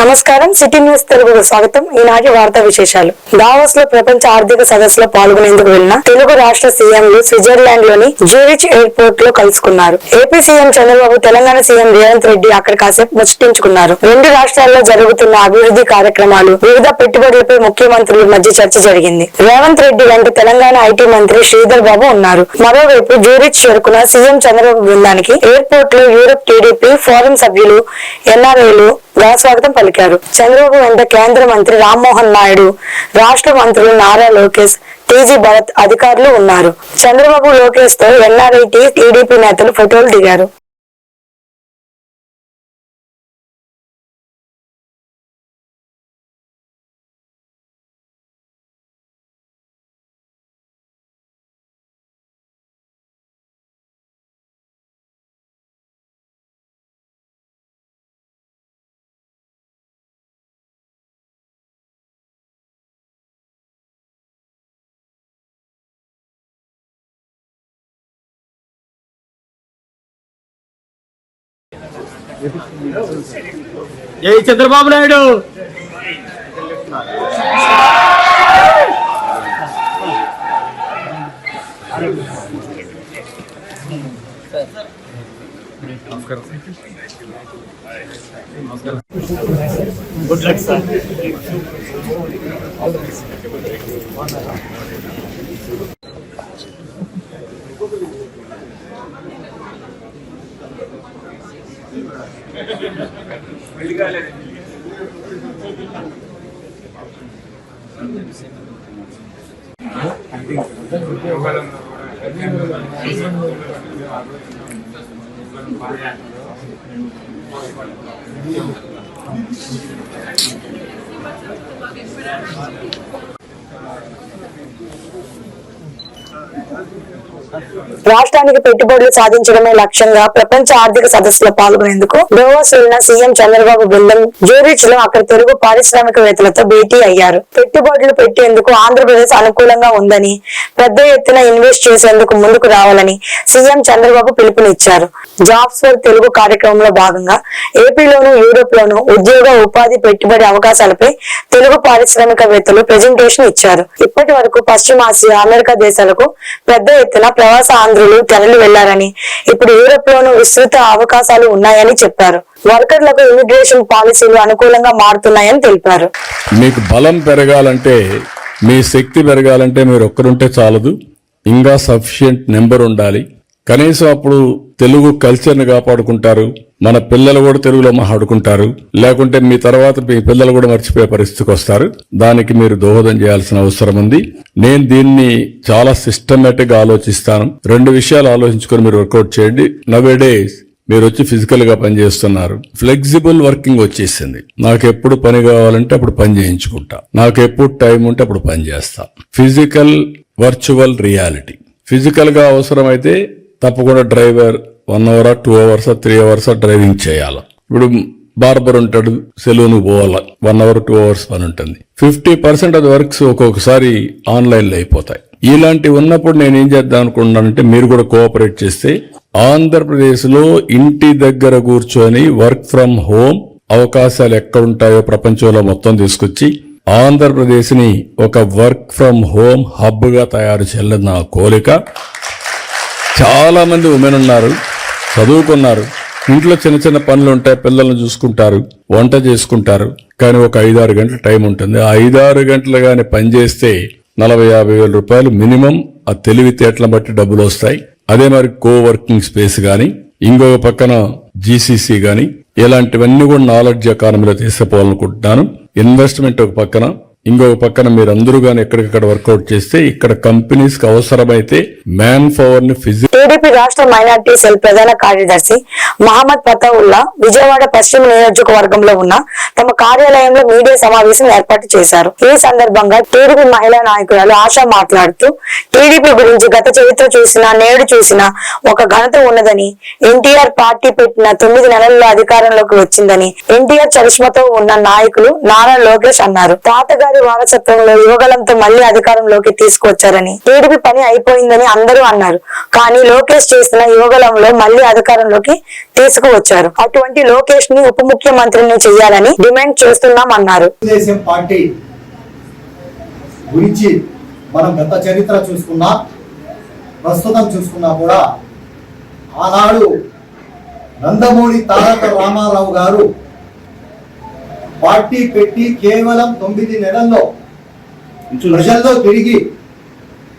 నమస్కారం city news తెలుగుకు స్వాగతం. ఈనాటి వార్తా విశేషాలు. దావోస్ లో ప్రపంచ ఆర్థిక సదస్సులో పాల్గొనేందుకు వెళ్లిన తెలుగు రాష్ట్ర సీఎంలు స్విట్జర్లాండ్ లోని జ్యూరిచ్ ఎయిర్పోర్ట్ లో కలుసుకున్నారు. AP CM Chandrababu, Telangana CM Revanth Reddy అక్కడ కాసేపు ముచ్చటించుకున్నారు. రెండు రాష్ట్రాల్లో జరుగుతున్న అభివృద్ధి కార్యక్రమాలు, వివిధ పెట్టుబడులపై ముఖ్యమంత్రుల మధ్య చర్చ జరిగింది. రేవంత్ రెడ్డి వెంట తెలంగాణ ఐటీ మంత్రి శ్రీధర్ బాబు ఉన్నారు. మరోవైపు జ్యూరిచ్ చేరుకున్న సీఎం చంద్రబాబు బృందానికి ఎయిర్పోర్ట్ లో యూరప్ టీడీపీ ఫోరం సభ్యులు, ఎన్ఆర్ఐలు స్వాగతం పలికారు. చంద్రబాబు వెంట కేంద్ర మంత్రి రామ్మోహన్ నాయుడు, రాష్ట్ర మంత్రులు నారా లోకేష్, టీజీ భరత్ అధికారులు ఉన్నారు. చంద్రబాబు, లోకేష్ తో ఎన్ఆర్ఐ టీడీపీ నేతలు ఫోటోలు దిగారు. జై Chandrababu Naidu. Good luck sir. రాష్ట్రానికి పెట్టుబడులు సాధించడమే లక్ష్యంగా ప్రపంచ ఆర్థిక సదస్సులో పాల్గొనేందుకు దావోస్ వెళ్లిన సీఎం చంద్రబాబు బృందం జ్యూరిచ్ లో అక్కడ తెలుగు పారిశ్రామికవేత్తలతో భేటీ అయ్యారు. పెట్టుబడులు పెట్టేందుకు ఆంధ్రప్రదేశ్ అనుకూలంగా ఉందని, పెద్ద ఎత్తున ఇన్వెస్ట్ చేసేందుకు ముందుకు రావాలని సీఎం చంద్రబాబు పిలుపునిచ్చారు. జాబ్స్ ఫర్ తెలుగు కార్యక్రమంలో భాగంగా ఏపీలోను, యూరోప్ లోను ఉద్యోగ, ఉపాధి, పెట్టుబడి అవకాశాలపై తెలుగు పారిశ్రామికవేత్తలు ప్రెజెంటేషన్ ఇచ్చారు. ఇప్పటి వరకు పశ్చిమాసియా, అమెరికా దేశాలకు పెద్ద ఎత్తున ప్రవాస ఆంధ్రులు తరలి వెళ్లారని, ఇప్పుడు యూరోప్ లోను విస్తృత అవకాశాలు ఉన్నాయని చెప్పారు. వర్కర్లకు ఇమిగ్రేషన్ పాలసీలు అనుకూలంగా మారుతున్నాయని తెలిపారు. మీకు బలం పెరగాలంటే, మీ శక్తి పెరగాలంటే మీరు ఒక్కరుంటే చాలదు, ఇంకా సఫిషియెంట్ నెంబర్ ఉండాలి. కనీసం అప్పుడు తెలుగు కల్చర్ని కాపాడుకుంటారు, మన పిల్లలు కూడా తెలుగులో మాట్లాడుకుంటారు. లేకుంటే మీ తర్వాత మీ పిల్లలు కూడా మర్చిపోయే పరిస్థితికి వస్తారు. దానికి మీరు దోహదం చేయాల్సిన అవసరం ఉంది. నేను దీన్ని చాలా సిస్టమేటిక్ గా ఆలోచిస్తాను. రెండు విషయాలు ఆలోచించుకొని మీరు వర్కౌట్ చేయండి. నవేడేస్ మీరు వచ్చి ఫిజికల్ గా పనిచేస్తున్నారు, ఫ్లెక్సిబుల్ వర్కింగ్ వచ్చేసింది. నాకు ఎప్పుడు పని కావాలంటే అప్పుడు పని చేయించుకుంటా, నాకు ఎప్పుడు టైం ఉంటే అప్పుడు పని చేస్తా. Physical virtual reality. ఫిజికల్ గా అవసరమైతే తప్పకుండా driver 1 hour 2 hours 3 hours driving చేయాలి. ఇప్పుడు బార్బర్ ఉంటాడు, సెలూన్ పోవాలా, 1 hour 2 hours పని ఉంటుంది. 50% ఆఫ్ వర్క్స్ ఒక్కొక్కసారి ఆన్లైన్ లో అయిపోతాయి. ఇలాంటి ఉన్నప్పుడు నేను ఏం చేద్దాం అనుకుంటున్నానంటే, మీరు కూడా కోఆపరేట్ చేస్తే ఆంధ్రప్రదేశ్ లో ఇంటి దగ్గర కూర్చొని వర్క్ ఫ్రం హోమ్ అవకాశాలు ఎక్కడుంటాయో ప్రపంచంలో మొత్తం తీసుకొచ్చి ఆంధ్రప్రదేశ్ ని ఒక వర్క్ ఫ్రం హోమ్ హబ్ గా తయారు చేయాలని నా కోరిక. చాలా మంది ఉమెన్ ఉన్నారు, చదువుకున్నారు, ఇంట్లో చిన్న చిన్న పనులు ఉంటాయి, పిల్లల్ని చూసుకుంటారు, వంట చేసుకుంటారు. కానీ ఒక 5-6 గంటల టైం ఉంటుంది. ఆ 5-6 గంటలు గాని పనిచేస్తే 40,000-50,000 రూపాయలు మినిమం ఆ తెలివితేటలను బట్టి డబ్బులు వస్తాయి. అదే మరి కోవర్కింగ్ స్పేస్ గాని, ఇంకొక పక్కన జీసీసీ గాని, ఇలాంటివన్నీ కూడా నాలెడ్జ్ ఎకానమీలో తీసుకుపోవాలనుకుంటున్నాను. ఇన్వెస్ట్మెంట్ ఒక పక్కన, ఇంకొక పక్కన మీరు అందరూ గాని ఎక్కడికక్కడ వర్కౌట్ చేస్తే ఇక్కడ కంపెనీస్ కి అవసరమైతే మ్యాన్ పవర్ ని టీడీపీ రాష్ట్ర మైనార్టీ సెల్ ప్రధాన కార్యదర్శి మహమ్మద్ ఫతావుల్లా విజయవాడ పశ్చిమ నియోజకవర్గంలో ఉన్న తమ కార్యాలయంలో మీడియా సమావేశం ఏర్పాటు చేశారు. ఈ సందర్భంగా టీడీపీ మహిళా నాయకురాలు ఆశ మాట్లాడుతూ, టీడీపీ గురించి గత చరిత్ర చూసినా నేడు చూసినా ఒక ఘనత ఉన్నదని, ఎన్టీఆర్ పార్టీ పెట్టిన 9 నెలల్లో అధికారంలోకి వచ్చిందని ఎన్టీఆర్ చరిష్మతో ఉన్న నాయకులు నారా లోకేష్ అన్నారు. తాతగారి గారి వారసత్వంలో యువగలంతో మళ్లీ అధికారంలోకి తీసుకువచ్చారని, టీడీపీ పని అయిపోయిందని అందరూ అన్నారు. కానీ లోకేష్ చేసిన యువగలంలో మళ్లీ అధికారంలోకి తీసుకువచ్చారు. అటువంటి లోకేష్ ని ఉప ముఖ్యమంత్రిని చేయాలని డిమాండ్ చేస్తున్నామన్నారు. తెలుగుదేశం పార్టీ గురించి మనం గత చరిత్ర చూసుకున్నా, ప్రస్తుతం చూసుకున్నా కూడా ఆనాడు నందమూరి తారక రామారావు గారు పార్టీ పెట్టి కేవలం 9 నెలల్లో ప్రజల్లో తిరిగి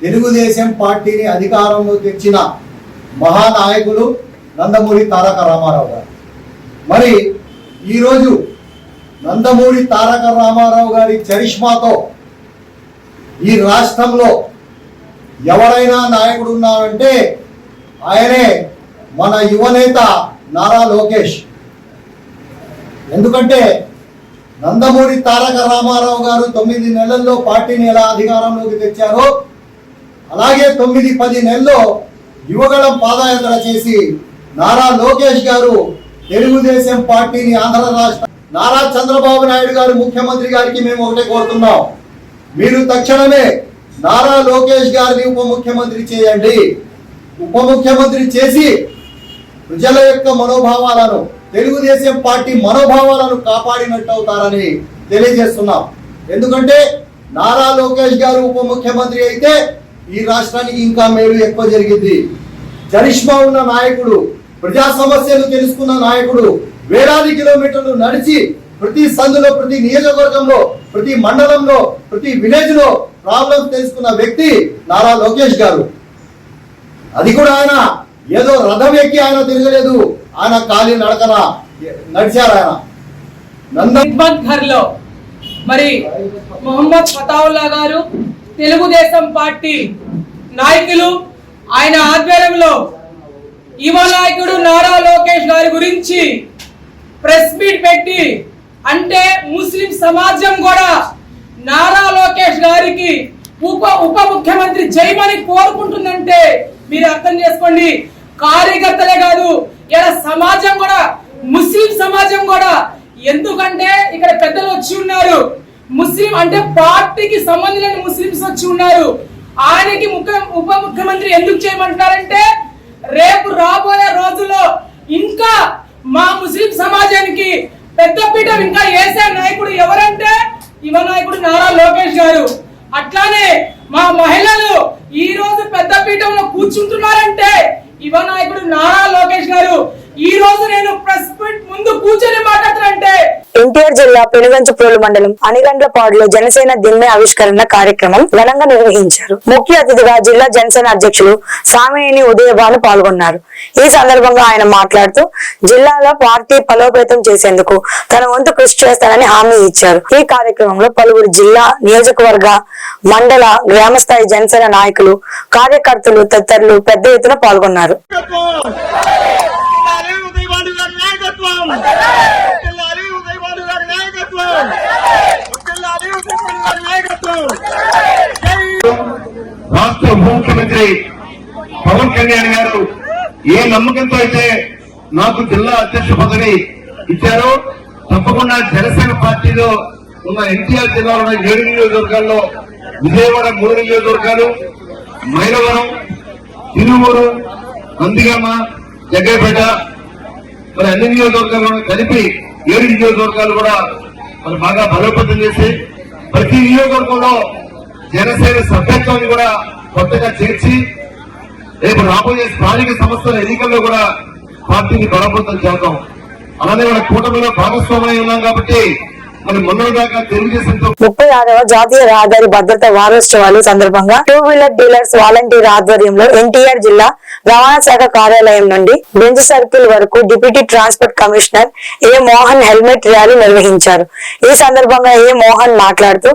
తెలుగుదేశం పార్టీని అధికారంలో తెచ్చిన మహానాయకులు నందమూరి తారక రామారావు గారు. మరి ఈరోజు నందమూరి తారక రామారావు గారి చరిష్మాతో ఈ రాష్ట్రంలో ఎవరైనా నాయకుడు ఉన్నారంటే ఆయనే మన యువనేత నారా లోకేష్. ఎందుకంటే నందమూరి తారక రామారావు గారు 9 నెలల్లో పార్టీని ఎలా అధికారంలోకి తెచ్చారో అలాగే 9-10 నెలల్లో యువగళం పాదయాత్ర చేసి నారా లోకేష్ గారు తెలుగుదేశం పార్టీని ఆంధ్ర రాష్ట్ర నారా చంద్రబాబు నాయుడు గారు ముఖ్యమంత్రి గారికి మేము ఒకటే కోరుతున్నాం, మీరు తక్షణమే నారా లోకేష్ గారిని ఉప ముఖ్యమంత్రి చేయండి. ఉప ముఖ్యమంత్రి చేసి ప్రజల యొక్క మనోభావాలను, తెలుగుదేశం పార్టీ మనోభావాలను కాపాడినట్టు అవుతారని తెలియజేస్తున్నాం. ఎందుకంటే నారా లోకేష్ గారు ఉప ముఖ్యమంత్రి అయితే ఈ రాష్ట్రానికి ఇంకా మేలు ఎక్కువ జరిగింది. చరిష్మా ఉన్న నాయకుడు, ప్రజా సమస్యలు తెలుసుకున్న నాయకుడు, వేలాది కిలోమీటర్లు నడిచి ప్రతి సందులో, ప్రతి నియోజకవర్గంలో, ప్రతి మండలంలో, ప్రతి విలేజ్ లో ప్రాబ్లమ్స్ తెలుసుకున్న వ్యక్తి నారా లోకేష్ గారు. అది కూడా ఆయన ఏదో రథం ఎక్కి ఆయన తిరగలేదు, ఆయన ఖాళీ నడకన నడిచారు. ఆయన లో మరి మొహమ్మద్ ఫతావుల్లా గారు తెలుగుదేశం పార్టీ నాయకులు, ఆయన ఆధ్వర్యంలో యువ నాయకుడు నారా లోకేష్ గారి గురించి ప్రెస్ మీట్ పెట్టి, అంటే ముస్లిం సమాజం కూడా నారా లోకేష్ గారికి ఉప ముఖ్యమంత్రి చేయమని కోరుకుంటుందంటే మీరు అర్థం చేసుకోండి. కార్యకర్తలే కాదు, ఇలా సమాజం కూడా, ముస్లిం సమాజం కూడా. ఎందుకంటే ఇక్కడ పెద్దలు వచ్చి ఉన్నారు, ముస్లిం అంటే పార్టీకి సంబంధించిన ముస్లింస్ వచ్చి ఉన్నారు. ఆయనకి ఉప ముఖ్యమంత్రి ఎందుకు చేయమంటారంటే రేపు రాబోయే రోజుల్లో ఇంకా మా ముస్లిం సమాజానికి పెద్దపీట ఇంకా వేసే నాయకుడు ఎవరంటే యువ నాయకుడు నారా లోకేష్ గారు. అట్లానే మా మహిళలు ఈ రోజు పెద్దపీఠంలో కూర్చుంటున్నారంటే యువ నాయకుడు నారా లోకేష్ గారు. ఈ రోజు నేను ప్రెస్ మీట్ ముందు కూర్చొని మాట్లాడుతానంటే ఎన్టీఆర్ జిల్లా పెనుగంచిప్రోలు మండలం అనిగండ్లపాడులో జనసేన దిమ్మె ఆవిష్కరణ కార్యక్రమం ఘనంగా నిర్వహించారు. ముఖ్య అతిథిగా జిల్లా జనసేన అధ్యక్షులు సామినేని ఉదయభాను పాల్గొన్నారు. ఈ సందర్భంగా ఆయన మాట్లాడుతూ జిల్లాలో పార్టీ బలోపేతం చేసేందుకు తన వంతు కృషి చేస్తానని హామీ ఇచ్చారు. ఈ కార్యక్రమంలో పలువురు జిల్లా, నియోజకవర్గ, మండల, గ్రామస్థాయి జనసేన నాయకులు, కార్యకర్తలు తదితరులు పెద్ద ఎత్తున పాల్గొన్నారు. రాష్ట్ర ముఖ్యమంత్రి పవన్ కళ్యాణ్ గారు ఏ నమ్మకంతో అయితే నాకు జిల్లా అధ్యక్ష పదవి ఇచ్చారో తప్పకుండా జనసేన పార్టీలో ఉన్న ఎన్టీఆర్ జిల్లాలో 7 నియోజకవర్గాల్లో విజయవాడ 3 నియోజకవర్గాలు, మైలవరం, తిరువూరు, నందిగామ, జగ్గైపేట మరి అన్ని నియోజకవర్గాలను కలిపి 7 నియోజకవర్గాలు కూడా మరి బాగా బలోపేతం చేసి ప్రతి నియోజకవర్గంలో జనసేన సభ్యత్వాన్ని కూడా కొత్తగా చేర్చి రేపు రాబోయే స్థానిక సంస్థల ఎన్నికల్లో కూడా పార్టీని బలోపేతం చేద్దాం. అలానే మన కూటమిలో భాగస్వామ్యం ఉన్నాం కాబట్టి మరి మొన్నటిదాకా తెలుగుదేశంతో 36వ జాతీయ రహదారి భద్రత వారోత్సవాలు సందర్భంగా 2-వీలర్ డీలర్స్ వాలంటీర్ ఆధ్వర్యంలో ఎన్టీఆర్ జిల్లా రవాణా శాఖ కార్యాలయం నుండి బెంచ్ సర్కిల్ వరకు డిప్యూటీ ట్రాన్స్పోర్ట్ కమిషనర్ ఏ మోహన్ హెల్మెట్ ర్యాలీ నిర్వహించారు. ఈ సందర్భంగా ఏ మోహన్ మాట్లాడుతూ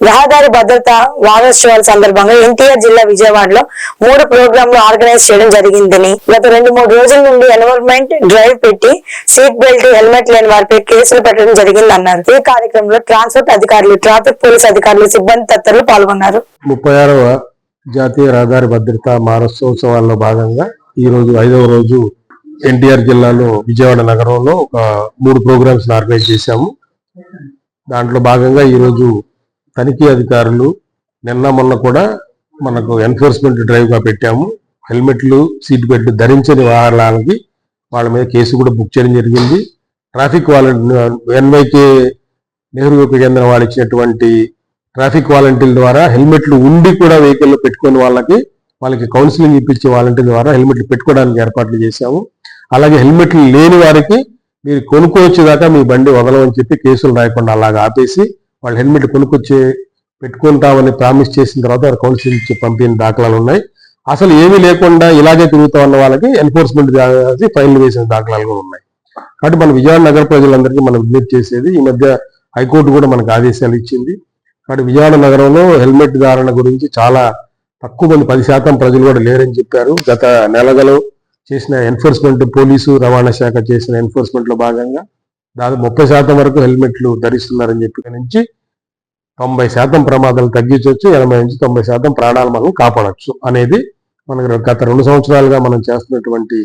రహదారి భద్రత వారోత్సవాల సందర్భంగా ఎన్టీఆర్ జిల్లా విజయవాడలో 3 ప్రోగ్రాంలు ఆర్గనైజ్ చేయడం జరిగిందని, గత 2-3 రోజుల నుండి ఎన్విరాన్మెంట్ డ్రైవ్ పెట్టి సీట్ బెల్ట్, హెల్మెట్ లేని వారిపై కేసులు పెట్టడం జరిగిందన్నారు. ఈ కార్యక్రమంలో ట్రాన్స్పోర్ట్ అధికారులు, ట్రాఫిక్ పోలీస్ అధికారులు, సిబ్బంది తదితరులు పాల్గొన్నారు. 36వ జాతీయ రహదారి భద్రతా మానసోత్సవాల్లో భాగంగా ఈ రోజు 5వ రోజు ఎన్టీఆర్ జిల్లాలో విజయవాడ నగరంలో ఒక 3 ప్రోగ్రామ్స్ ఆర్గనైజ్ చేశాము. దాంట్లో భాగంగా ఈ రోజు తనిఖీ అధికారులు నిన్న మొన్న కూడా మనకు ఎన్ఫోర్స్మెంట్ డ్రైవ్గా పెట్టాము. హెల్మెట్లు, సీట్ బెల్ట్ ధరించని వాహనాలకి వాళ్ళ మీద కేసు కూడా బుక్ చేయడం జరిగింది. ట్రాఫిక్ ఎన్వైకే నెహ్రూ యువక కేంద్రం వాళ్ళు ఇచ్చినటువంటి ట్రాఫిక్ వాలంటీర్ల ద్వారా హెల్మెట్లు ఉండి కూడా వెహికల్లో పెట్టుకునే వాళ్ళకి కౌన్సిలింగ్ ఇప్పించే వాలంటీర్ ద్వారా హెల్మెట్లు పెట్టుకోవడానికి ఏర్పాట్లు చేశాము. అలాగే హెల్మెట్లు లేని వారికి మీరు కొనుక్కొచ్చేదాకా మీ బండి వదలమని చెప్పి కేసులు రాయకుండా అలాగా ఆపేసి వాళ్ళు హెల్మెట్ పెట్టుకుంటామని ప్రామిస్ చేసిన తర్వాత వారు కౌన్సిలింగ్ ఇచ్చి పంపిన దాఖలాలు ఉన్నాయి. అసలు ఏమీ లేకుండా ఇలాగే తిరుగుతా ఉన్న వాళ్ళకి ఎన్ఫోర్స్మెంట్ ఫైన్లు వేసిన దాఖలాలు కూడా ఉన్నాయి. కాబట్టి మన విజయవాడ నగర ప్రజలందరికీ మనం విజ్ఞప్తి చేసేది, ఈ మధ్య హైకోర్టు కూడా మనకు ఆదేశాలు ఇచ్చింది. కాబట్టి విజయవాడ నగరంలో హెల్మెట్ ధారణ గురించి చాలా తక్కువ మంది 10% ప్రజలు కూడా లేరని చెప్పారు. గత నెలలలో చేసిన ఎన్ఫోర్స్మెంట్, పోలీసు రవాణా శాఖ చేసిన ఎన్ఫోర్స్మెంట్ లో భాగంగా దాదాపు 30% వరకు హెల్మెట్లు ధరిస్తున్నారని చెప్పి నుంచి 90% ప్రమాదాలు తగ్గించవచ్చు, 80 నుంచి 90% ప్రాణాలు మనం కాపాడవచ్చు అనేది మనకు గత 2 సంవత్సరాలుగా మనం చేస్తున్నటువంటి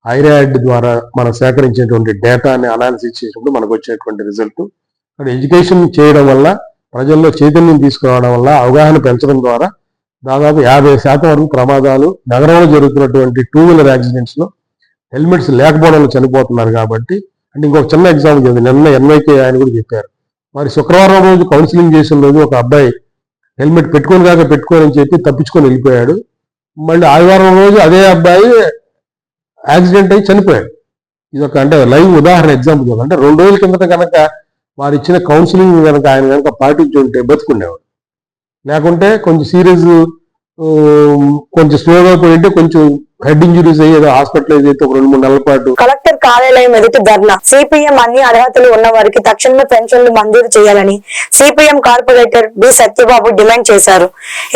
ఐరాడ్ ద్వారా మనం సేకరించినటువంటి డేటాని అనాలిసిస్ చేసినప్పుడు మనకు వచ్చేటువంటి రిజల్ట్. ఎడ్యుకేషన్ చేయడం వల్ల, ప్రజల్లో చైతన్యం తీసుకురావడం వల్ల, అవగాహన పెంచడం ద్వారా దాదాపు 50% వరకు ప్రమాదాలు నగరంలో జరుగుతున్నటువంటి 2-వీలర్ యాక్సిడెంట్స్ లో హెల్మెట్స్ లేకపోవడం వల్ల చనిపోతున్నారు. కాబట్టి అంటే ఇంకొక చిన్న ఎగ్జాంపుల్ చెప్పింది, నిన్న ఎన్వైకే ఆయన కూడా చెప్పారు. మరి శుక్రవారం రోజు కౌన్సిలింగ్ చేసిన రోజు ఒక అబ్బాయి హెల్మెట్ పెట్టుకోని చెప్పి తప్పించుకొని వెళ్ళిపోయాడు. మళ్ళీ ఆదివారం రోజు అదే అబ్బాయి యాక్సిడెంట్ అయి చనిపోయాడు. ఇది ఒక అంటే లైవ్ ఉదాహరణ ఎగ్జాంపుల్ కదా. అంటే 2 రోజుల కిందట కనుక వారు ఇచ్చిన కౌన్సిలింగ్ కనుక ఆయన కనుక పాటించి ఉంటే బతుకుండేవాడు. లేకుంటే కొంచెం సీరియస్, కొంచెం స్లోగా పోయింటే కొంచెం హెడ్ ఇంజురీస్ అయ్యి ఏదో హాస్పిటలైజ్ అయితే 2-3 నెలల పాటు. కలెక్టర్ కార్యాలయం ఎదుటి ధర్నా. సిపిఎం అన్ని అర్హతలు ఉన్న వారికి తక్షణమే పెన్షన్లు మంజూరు చేయాలని CPM corporator B Satyababu demand చేశారు.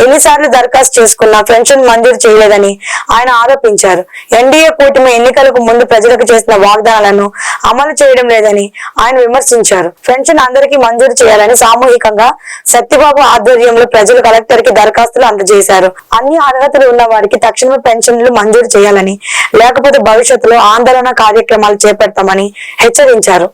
ఎన్నిసార్లు దరఖాస్తు చేసుకున్నా పెన్షన్ మంజూరు చేయలేదని ఆయన ఆరోపించారు. ఎన్డీఏ కూటమి ఎన్నికలకు ముందు ప్రజలకు చేసిన వాగ్దానాలను అమలు చేయడం లేదని ఆయన విమర్శించారు. పెన్షన్ అందరికీ మంజూరు చేయాలని సామూహికంగా సత్యబాబు ఆధ్వర్యంలో ప్రజలు కలెక్టర్ కి దరఖాస్తులు అందజేశారు. అన్ని అర్హతలు ఉన్న వారికి తక్షణమే పెన్షన్లు మంజూరు చేయాలని, లేకపోతే భవిష్యత్తులో ఆందోళన కార్యక్రమాలు చేపడతామని హెచ్చరించారు.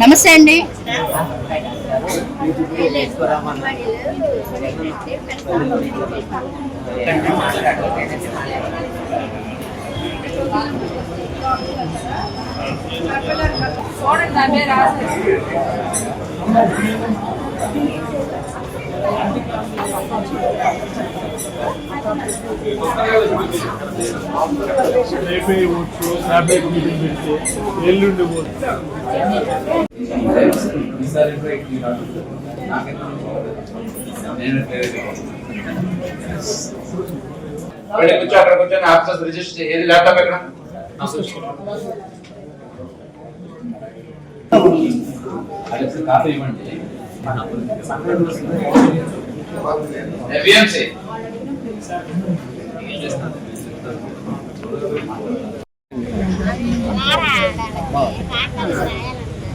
నమస్తే అండి. ఎల్లుండి అక్కడ కూర్చొని ఆఫీసర్స్ రిజిస్టర్ ఏది ల్యాప్టాప్ ఎక్కడ కాపీ ఇవ్వండి.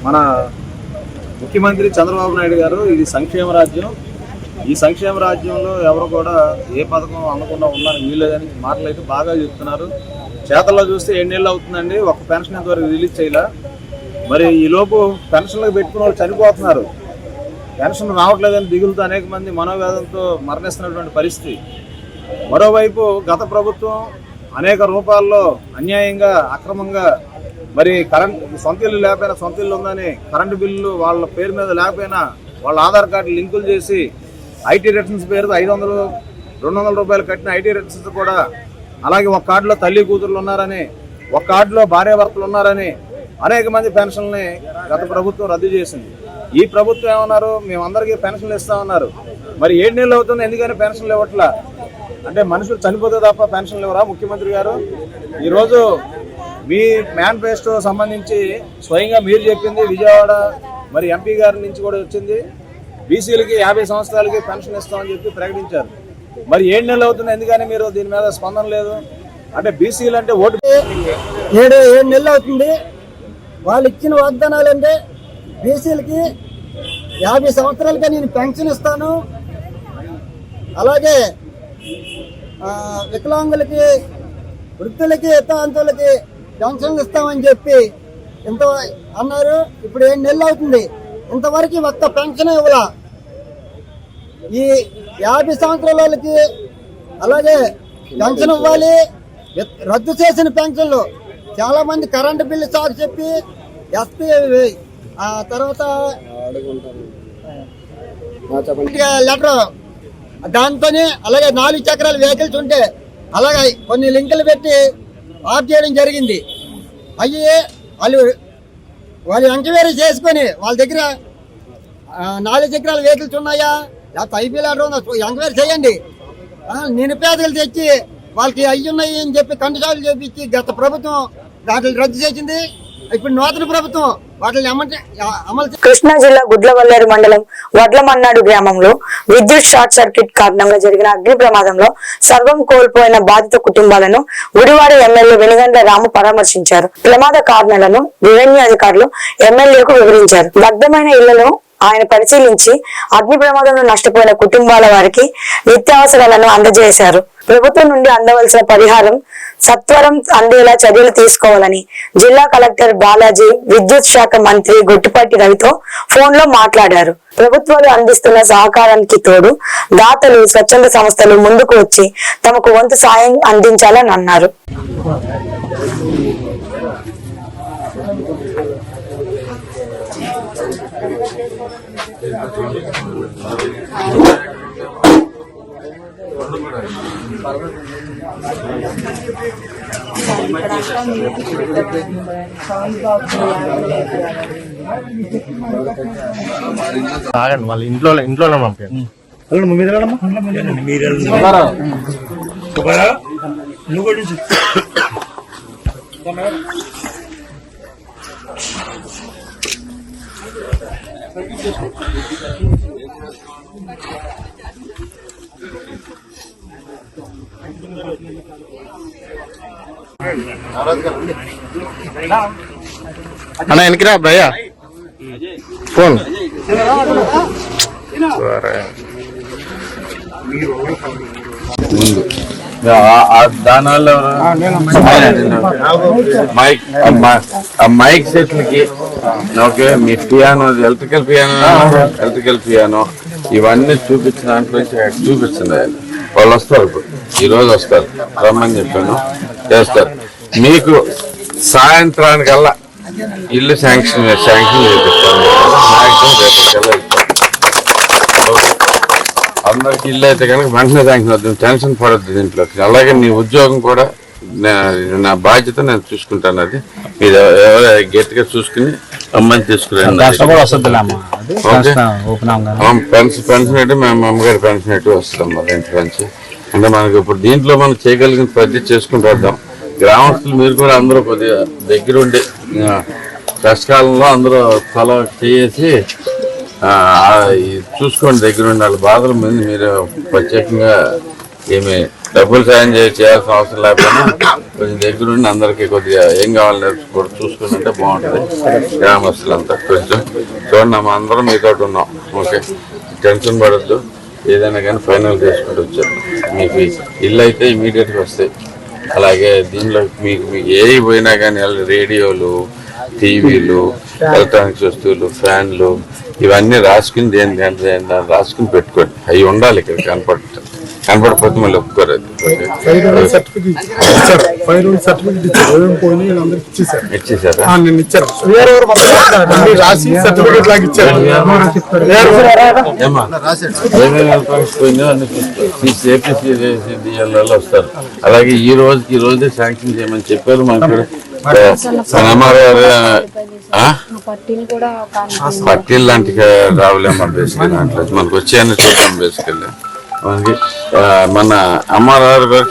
మన ముఖ్యమంత్రి చంద్రబాబు నాయుడు గారు ఇది సంక్షేమ రాజ్యం, ఈ సంక్షేమ రాజ్యంలో ఎవరు కూడా ఏ పథకం అందకుండా ఉన్నారని వీళ్ళని మాటలు అయితే బాగా చెప్తున్నారు. చేతల్లో చూస్తే 7 నెలలు అవుతుందండి, ఒక పెన్షన్ ఇంతవరకు రిలీజ్ చేయలే. మరి ఈ లోపు పెన్షన్లకు పెట్టుకున్న వాళ్ళు చనిపోతున్నారు. పెన్షన్ రావట్లేదని దిగులుతో అనేక మంది మనోవేదంతో మరణిస్తున్నటువంటి పరిస్థితి. మరోవైపు గత ప్రభుత్వం అనేక రూపాల్లో అన్యాయంగా, అక్రమంగా మరి సొంత ఇల్లు లేకపోయినా సొంత ఇల్లు ఉందని కరెంటు బిల్లు వాళ్ళ పేరు మీద లేకపోయినా వాళ్ళ ఆధార్ కార్డు లింకులు చేసి ఐటీ రిటర్న్స్ పేరుతో 500-200 రూపాయలు కట్టిన ఐటీ రిటర్న్స్ కూడా, అలాగే ఒక కార్డులో తల్లి కూతుర్లు ఉన్నారని, ఒక కార్డులో భార్యాభర్తలు ఉన్నారని అనేక మంది పెన్షన్లని గత ప్రభుత్వం రద్దు చేసింది. ఈ ప్రభుత్వం ఏమన్నారు, మేమందరికీ పెన్షన్లు ఇస్తామన్నారు. మరి 7 నెలలు అవుతుంది, ఎందుకని పెన్షన్లు ఇవ్వట్లా? అంటే మనుషులు చనిపోతే తప్ప పెన్షన్లు ఇవ్వరా ముఖ్యమంత్రి గారు? ఈరోజు మీ మేనిఫెస్టో సంబంధించి స్వయంగా మీరు చెప్పింది, విజయవాడ మరి ఎంపీ గారి నుంచి కూడా వచ్చింది, బీసీలకి 50 సంవత్సరాలకి పెన్షన్ ఇస్తామని చెప్పి ప్రకటించారు. మరి 7 నెలలు అవుతుంది, ఎందుకని మీరు దీని మీద స్పందన లేదు? అంటే బీసీలు అంటే ఓటు 7 నెలలు అవుతుంది, వాళ్ళు ఇచ్చిన వాగ్దానాలు అంటే బీసీలకి 50 సంవత్సరాలకే నేను పెన్షన్ ఇస్తాను, అలాగే వికలాంగులకి, వృద్ధులకి, వితంతువులకి పెన్షన్లు ఇస్తామని చెప్పి ఇంత అన్నారు. ఇప్పుడు 7 నెలలు అవుతుంది, ఇంతవరకు ఒక్క పెన్షన్ ఇవ్వాల. ఈ 50 సంవత్సరాల వాళ్ళకి అలాగే పెన్షన్ ఇవ్వాలి. రద్దు చేసిన పెన్షన్లు చాలా మంది కరెంటు బిల్లు సాగు చెప్పి ఎస్పీ తర్వాత లెటర్ దాంతోనే అలాగే 4 చక్రాల వెహికల్స్ ఉంటే అలాగే కొన్ని లింకులు పెట్టి ఆఫ్ చేయడం జరిగింది. అయ్యి వాళ్ళు ఎంక్వైరీ చేసుకొని వాళ్ళ దగ్గర 4 చక్రాల వెహికల్స్ ఉన్నాయా లేకపోతే ఐపీ లెటర్ ఉందా ఎంక్వైరీ చేయండి. నిరుపేదలు తెచ్చి వాళ్ళకి అయ్యి ఉన్నాయి అని చెప్పి కండిషన్లు చేపించి గత ప్రభుత్వం వాటిని రద్దు చేసింది. ఇప్పుడు నూతన ప్రభుత్వం వాటిని అమలు. కృష్ణా జిల్లా గుడ్లవల్లేరు మండలం వడ్లమన్నాడు గ్రామంలో విద్యుత్ షార్ట్ సర్క్యూట్ కారణంగా జరిగిన అగ్ని ప్రమాదంలో సర్వం కోల్పోయిన బాధిత కుటుంబాలను గుడివాడ ఎమ్మెల్యే వెనుగండ్ల రాము పరామర్శించారు. ప్రమాద కారణాలను రెవెన్యూ అధికారులు ఎమ్మెల్యేకు వివరించారు. దగ్ధమైన ఇళ్లను ఆయన పరిశీలించి అగ్ని ప్రమాదంలో నష్టపోయిన కుటుంబాల వారికి నిత్యావసరాలను అందజేశారు. ప్రభుత్వం నుండి అందవలసిన పరిహారం సత్వరం అందేలా చర్యలు తీసుకోవాలని జిల్లా కలెక్టర్ బాలాజీ విద్యుత్ శాఖ మంత్రి గొట్టిపాటి రవితో ఫోన్ లో మాట్లాడారు. ప్రభుత్వాలు అందిస్తున్న సహకారానికి తోడు దాతలు, స్వచ్ఛంద సంస్థలు ముందుకు వచ్చి తమకు వంతు సాయం అందించాలని అన్నారు. వాళ్ళ ఇంట్లోనే పంపించండి. అన్న వెనక్కిరా భయ్యా ఫోన్ దానివల్ల మైక్ సెట్లకి ఓకే మీ పియానో ఎలక్ట్రికల్ పియానో ఇవన్నీ చూపించిన దాంట్లో చూపిస్తుంది. వాళ్ళు వస్తారు, ఇప్పుడు ఈ రోజు వస్తారు, రమ్మని చెప్పాను, చేస్తారు. మీకు సాయంత్రానికల్లా ఇల్లు శాంక్షన్ చేపిస్తాను. అందరికి ఇల్లు అయితే కనుక వెంటనే శాంక్షన్ అవుతుంది, టెన్షన్ పడద్దు దీంట్లో. అలాగే నీ ఉద్యోగం కూడా నా బాధ్యత, నేను చూసుకుంటాను. అది మీరు ఎవరో గట్టిగా చూసుకుని అమ్మని తీసుకురండి. పెన్షన్ అంటే మేము అమ్మగారి పెన్షన్ ఎటు వస్తుందమ్మా, రెంట్ పెన్షన్ అంటే మనకి ఇప్పుడు దీంట్లో మనం చేయగలిగిన ప్రతి చేసుకుంటూ వద్దాం. గ్రామస్తులు మీరు కూడా అందరూ కొద్దిగా దగ్గరుండి కష్టకాలంలో అందరూ ఫలం చేసి చూసుకోండి, దగ్గరుండి వాళ్ళ బాధల మీద మీరు ప్రత్యేకంగా ఏమి డబ్బులు సాయం చేయాల్సిన అవసరం లేకపోయినా కొంచెం దగ్గరుండి అందరికీ కొద్దిగా ఏం కావాలని కూడా చూసుకుంటుంటే బాగుంటుంది. గ్రామస్తులంతా కొంచెం చూడండి, మా అందరం మీతో ఉన్నాం. ఓకే, టెన్షన్ పడద్దు, ఏదైనా కానీ ఫైనల్ చేసుకుంటూ వచ్చారు. మీకు ఇల్లు అయితే ఇమీడియట్గా వస్తాయి. అలాగే దీనిలో మీకు ఏవి పోయినా కానీ రేడియోలు, టీవీలు, ఎలక్ట్రానిక్స్ వస్తువులు, ఫ్యాన్లు ఇవన్నీ రాసుకుని దేని రాసుకుని పెట్టుకోండి. అవి ఉండాలి ఇక్కడ కనపడకపోతే మళ్ళీ ఒప్పుకోరు. ఇచ్చేసారా? వస్తారు. అలాగే ఈ రోజే శాంక్షన్ చేయమని చెప్పారు మనకి. పట్టీలు లాంటివి రావులేమో బేసికల్ దాంట్లో మనకు వచ్చాయని చూద్దాం. బేసికల్లీ మనకి మన అమ్మారావు గారు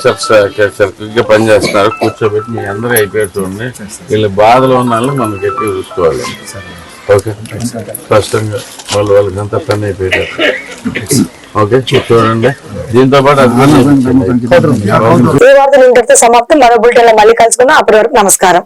క్విక్గా పనిచేస్తున్నారు. కూర్చోబెట్టి మీ అందరూ అయిపోయారు చూడండి. వీళ్ళ బాధలో ఉన్న వాళ్ళు మనం గట్టిగా చూసుకోవాలి. ఓకే, స్పష్టంగా వాళ్ళకంతా పని అయిపోయారు. ఓకే, చూడండి. దీంతో పాటు సమాప్తం. మరో బులెటిన్లో మళ్ళీ కలుసుకుందాం. అప్పటి వరకు నమస్కారం.